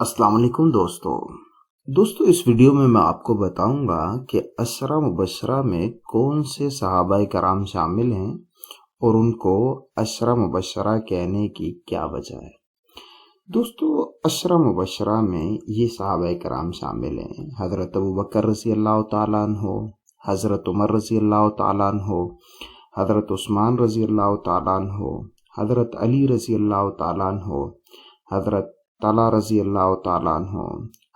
السلام علیکم دوستو اس ویڈیو میں آپ کو بتاؤں گا کہ عشرہ مبشرہ میں کون سے صحابہ کرام شامل ہیں اور ان کو عشرہ مبشرہ کہنے کی کیا وجہ ہے۔ دوستو عشرہ مبشرہ میں یہ صحابہ کرام شامل ہیں: حضرت ابوبکر رضی اللہ تعالیٰ عنہ، حضرت عمر رضی اللہ تعالیٰ عنہ، حضرت عثمان رضی اللہ تعالیٰ عنہ، حضرت علی رضی اللہ تعالیٰ عنہ، حضرت طلحہ رضی اللہ تعالیٰ عنہ،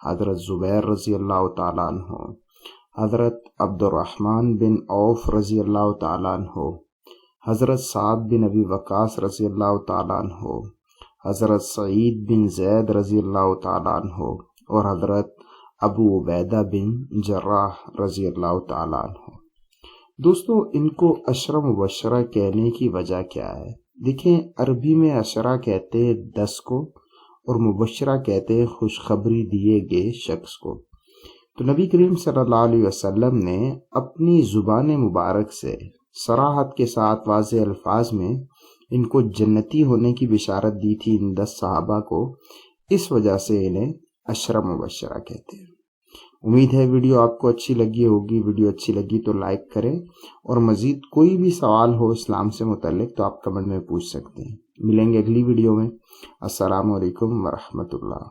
حضرت زبیر رضی اللہ تعالیٰ عنہ، حضرت عبد الرحمن بن عوف رضی اللہ تعالیٰ عنہ، حضرت سعد بن ابی وقاص رضی اللہ تعالیٰ عنہ، حضرت سعید بن زید رضی اللہ تعالیٰ عنہ اور حضرت ابو عبیدہ بن جراح رضی اللہ تعالیٰ عنہ۔ دوستو ان کو عشرہ مبشرہ کہنے کی وجہ کیا ہے؟ دیکھیں، عربی میں عشرہ کہتے ہیں 10 کو اور مبشرہ کہتے ہیں خوشخبری دیے گئے شخص کو۔ تو نبی کریم صلی اللہ علیہ وسلم نے اپنی زبان مبارک سے صراحت کے ساتھ واضح الفاظ میں ان کو جنتی ہونے کی بشارت دی تھی، ان 10 صحابہ کو، اس وجہ سے انہیں عشرہ مبشرہ کہتے ہیں۔ امید ہے ویڈیو آپ کو اچھی لگی ہوگی۔ ویڈیو اچھی لگی تو لائک کریں، اور مزید کوئی بھی سوال ہو اسلام سے متعلق تو آپ کمنٹ میں پوچھ سکتے ہیں۔ ملیں گے اگلی ویڈیو میں۔ السلام علیکم ورحمۃ اللہ۔